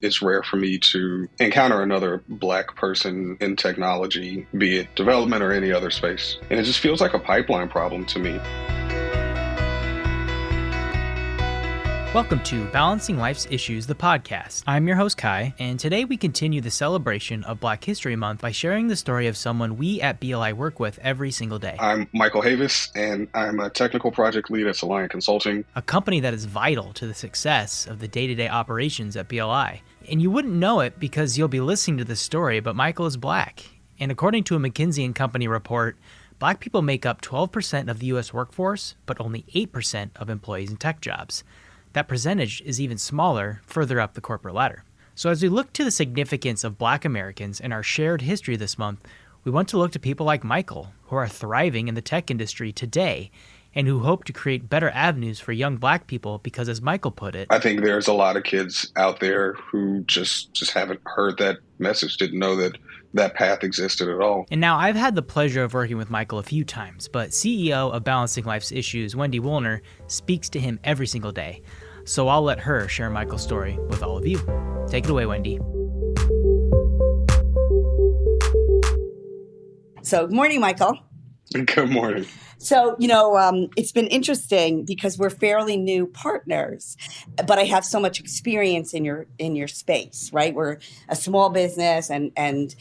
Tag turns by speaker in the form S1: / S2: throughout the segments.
S1: It's rare for me to encounter another Black person in technology, be it development or any other space. And it just feels like a pipeline problem to me.
S2: Welcome to Balancing Life's Issues, the podcast. I'm your host, Kai, and today we continue the celebration of Black History Month by sharing the story of someone we at BLI work with every single day.
S1: I'm Michael Havis, and I'm a technical project lead at Soliant Consulting,
S2: a company that is vital to the success of the day-to-day operations at BLI. And you wouldn't know it because you'll be listening to this story, but Michael is Black. And according to a McKinsey & Company report, Black people make up 12% of the U.S. workforce, but only 8% of employees in tech jobs. That percentage is even smaller further up the corporate ladder. So as we look to the significance of Black Americans in our shared history this month, we want to look to people like Michael, who are thriving in the tech industry today and who hope to create better avenues for young Black people because, as Michael put it,
S1: I think there's a lot of kids out there who just haven't heard that message, didn't know that path existed at all.
S2: And now I've had the pleasure of working with Michael a few times, but CEO of Balancing Life's Issues, Wendy Woolner, speaks to him every single day. So I'll let her share Michael's story with all of you. Take it away, Wendy.
S3: So, good morning, Michael.
S1: Good morning.
S3: So, it's been interesting because we're fairly new partners, but I have so much experience in your space, right? We're a small business and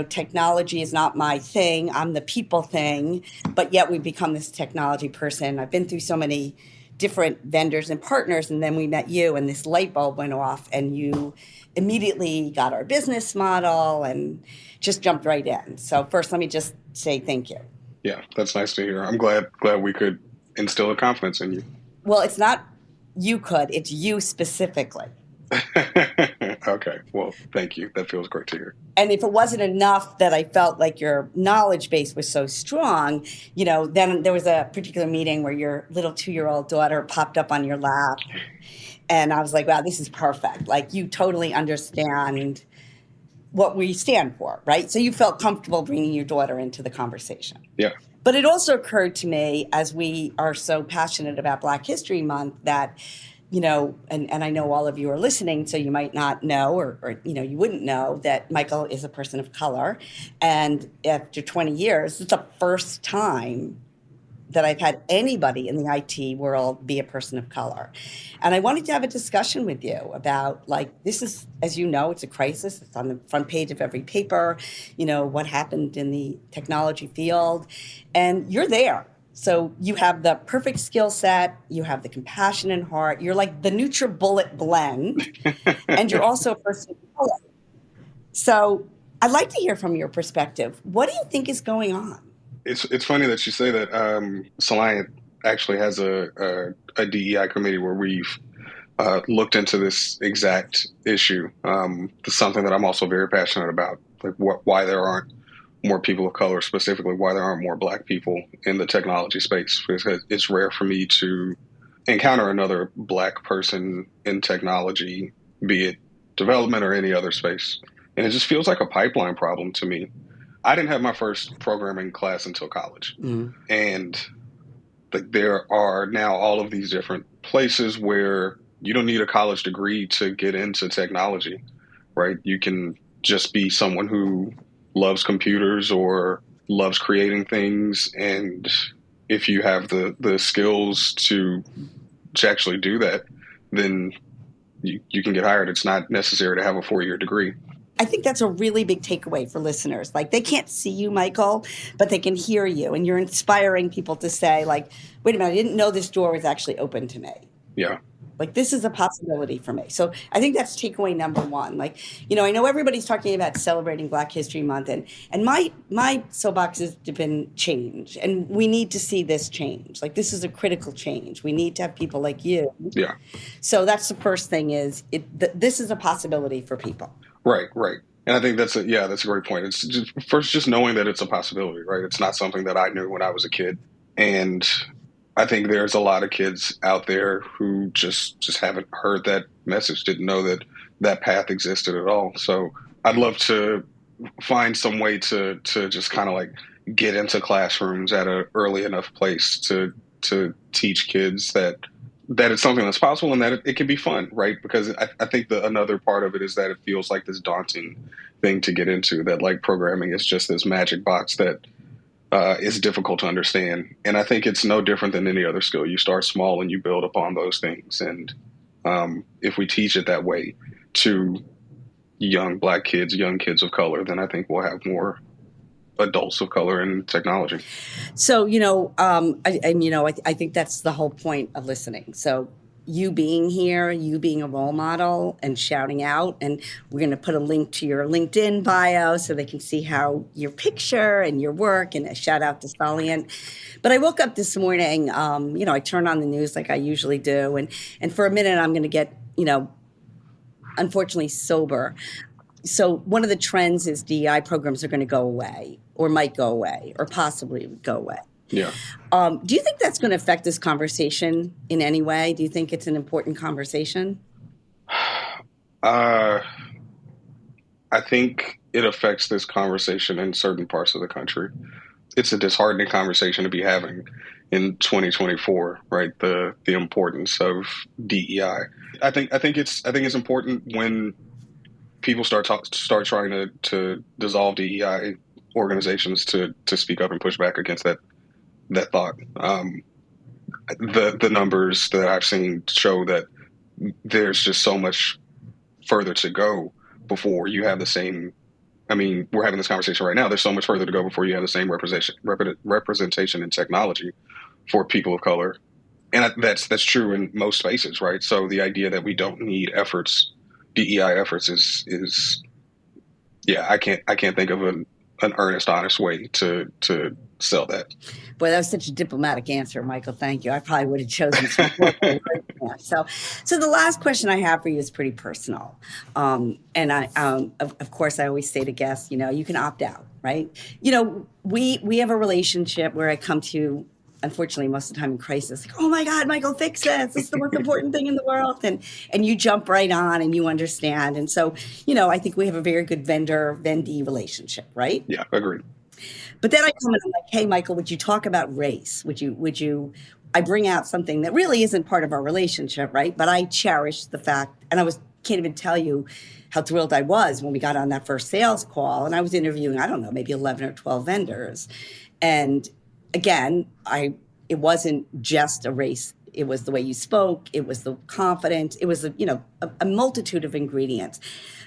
S3: technology is not my thing. I'm the people thing, but yet we've become this technology person. I've been through so many different vendors and partners, and then we met you and this light bulb went off and you immediately got our business model and just jumped right in. So first, let me just say thank you.
S1: Yeah, that's nice to hear. I'm glad we could instill a confidence in you.
S3: Well, it's not you could, it's you specifically.
S1: Okay, well, thank you. That feels great to hear.
S3: And if it wasn't enough that I felt like your knowledge base was so strong, then there was a particular meeting where your little 2-year-old daughter popped up on your lap. And I was like, wow, this is perfect. Like, you totally understand what we stand for, right? So you felt comfortable bringing your daughter into the conversation.
S1: Yeah.
S3: But it also occurred to me, as we are so passionate about Black History Month, that, and I know all of you are listening, so you might not know, or you wouldn't know that Michael is a person of color. And after 20 years, it's the first time that I've had anybody in the IT world be a person of color. And I wanted to have a discussion with you about, this is, as you know, it's a crisis. It's on the front page of every paper, what happened in the technology field. And you're there. So you have the perfect skill set. You have the compassion and heart. You're like the NutriBullet blend. And you're also a person of color. So I'd like to hear from your perspective. What do you think is going on?
S1: It's funny that you say that. Soliant actually has a DEI committee where we've looked into this exact issue. It's something that I'm also very passionate about, like why there aren't more people of color, specifically why there aren't more Black people in the technology space. Because it's rare for me to encounter another Black person in technology, be it development or any other space. And it just feels like a pipeline problem to me. I didn't have my first programming class until college. Mm-hmm. And there are now all of these different places where you don't need a college degree to get into technology, right? You can just be someone who loves computers or loves creating things. And if you have the skills to actually do that, then you can get hired. It's not necessary to have a 4-year degree.
S3: I think that's a really big takeaway for listeners. They can't see you, Michael, but they can hear you. And you're inspiring people to say, wait a minute, I didn't know this door was actually open to me.
S1: Yeah.
S3: This is a possibility for me. So I think that's takeaway number one. I know everybody's talking about celebrating Black History Month, and my soapbox has been change. And we need to see this change. This is a critical change. We need to have people like you.
S1: Yeah.
S3: So that's the first thing is this is a possibility for people.
S1: Right. And I think that's a great point. It's just knowing that it's a possibility, right? It's not something that I knew when I was a kid. And I think there's a lot of kids out there who just haven't heard that message, didn't know that path existed at all. So I'd love to find some way to just kind of get into classrooms at an early enough place to teach kids that that it's something that's possible and that it can be fun, right? Because I think another part of it is that it feels like this daunting thing to get into, that like programming is just this magic box that is difficult to understand. And I think it's no different than any other skill. You start small and you build upon those things. And if we teach it that way to young Black kids, young kids of color, then I think we'll have more adults of color in technology.
S3: So, I think that's the whole point of listening. So you being here, you being a role model and shouting out, and we're going to put a link to your LinkedIn bio so they can see how your picture and your work, and a shout out to Soliant. But I woke up this morning, I turned on the news like I usually do. And for a minute, I'm going to get, unfortunately sober. So one of the trends is DEI programs are going to go away, or might go away, or possibly go away.
S1: Yeah.
S3: Do you think that's going to affect this conversation in any way? Do you think it's an important conversation?
S1: I think it affects this conversation in certain parts of the country. It's a disheartening conversation to be having in 2024, right? The importance of DEI. I think it's important when people start trying to dissolve DEI organizations to speak up and push back against that thought. The numbers that I've seen show that there's just so much further to go before you have the same. I mean, we're having this conversation right now. There's so much further to go before you have the same representation in technology for people of color, and that's true in most spaces, right? So the idea that we don't need DEI efforts is I can't think of an earnest, honest way to sell that.
S3: Boy, that was such a diplomatic answer, Michael. Thank you. I probably would have chosen some more. So the last question I have for you is pretty personal. And I, of course, I always say to guests, you can opt out, right? We have a relationship where I come to you, unfortunately, most of the time in crisis, like, oh my God, Michael, fix this. This is the most important thing in the world. And you jump right on and you understand. And so, I think we have a very good vendee relationship, right?
S1: Yeah, agreed.
S3: But then I come and I'm like, hey, Michael, would you talk about race? I bring out something that really isn't part of our relationship, right? But I cherish the fact, and can't even tell you how thrilled I was when we got on that first sales call. And I was interviewing, I don't know, maybe 11 or 12 vendors. And again, it wasn't just a race. It was the way you spoke. It was the confidence. It was a multitude of ingredients.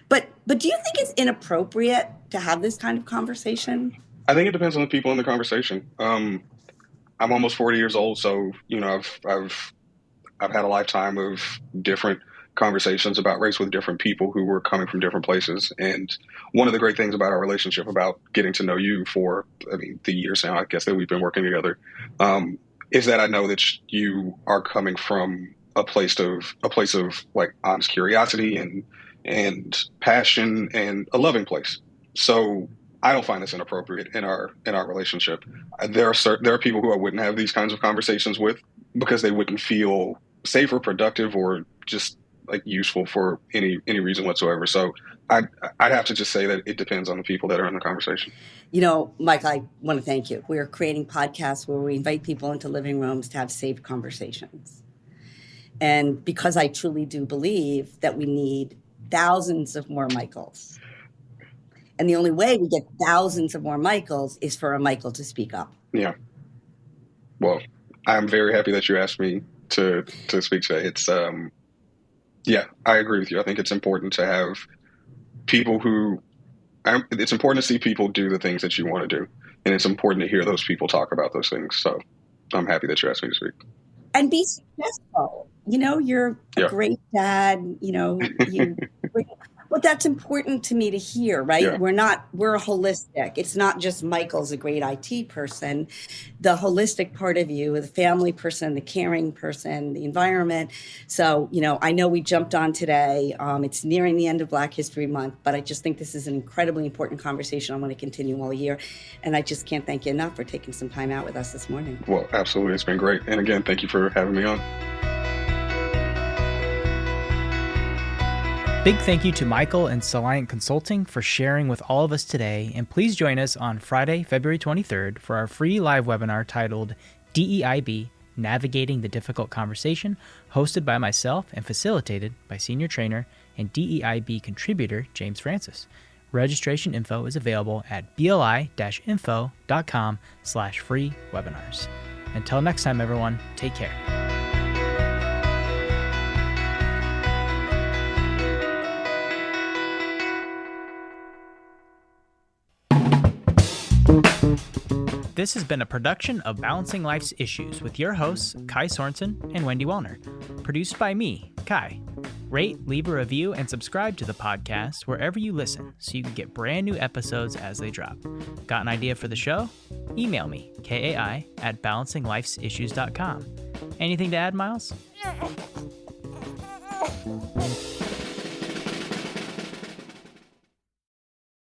S3: But do you think it's inappropriate to have this kind of conversation?
S1: I think it depends on the people in the conversation. I'm almost 40 years old, so I've had a lifetime of different conversations about race with different people who were coming from different places. And one of the great things about our relationship, about getting to know you for, the years now, I guess, that we've been working together, is that I know that you are coming from a place of like honest curiosity and passion and a loving place. So I don't find this inappropriate in our relationship. There are people who I wouldn't have these kinds of conversations with because they wouldn't feel safe or productive or just like useful for any reason whatsoever. So I'd have to just say that it depends on the people that are in the conversation.
S3: Mike, I want to thank you. We are creating podcasts where we invite people into living rooms to have safe conversations. And because I truly do believe that we need thousands of more Michaels. And the only way we get thousands of more Michaels is for a Michael to speak up.
S1: Yeah. Well, I'm very happy that you asked me to speak today. It's, I agree with you. I think it's important to have people it's important to see people do the things that you want to do. And it's important to hear those people talk about those things. So I'm happy that you asked me to speak.
S3: And be successful. You're a great dad. Well, that's important to me to hear, right?
S1: Yeah.
S3: We're holistic. It's not just Michael's a great IT person. The holistic part of you, the family person, the caring person, the environment. So, I know we jumped on today. It's nearing the end of Black History Month, but I just think this is an incredibly important conversation I want to continue all year. And I just can't thank you enough for taking some time out with us this morning.
S1: Well, absolutely. It's been great. And again, thank you for having me on.
S2: Big thank you to Michael and Soliant Consulting for sharing with all of us today, and please join us on Friday, February 23rd for our free live webinar titled DEIB, Navigating the Difficult Conversation, hosted by myself and facilitated by senior trainer and DEIB contributor James Francis. Registration info is available at bli-info.com/free webinars. Until next time, everyone, take care. This has been a production of Balancing Life's Issues with your hosts, Kai Sorensen and Wendy Wellner. Produced by me, Kai. Rate, leave a review, and subscribe to the podcast wherever you listen so you can get brand new episodes as they drop. Got an idea for the show? Email me, kai@balancinglifesissues.com. Anything to add, Miles?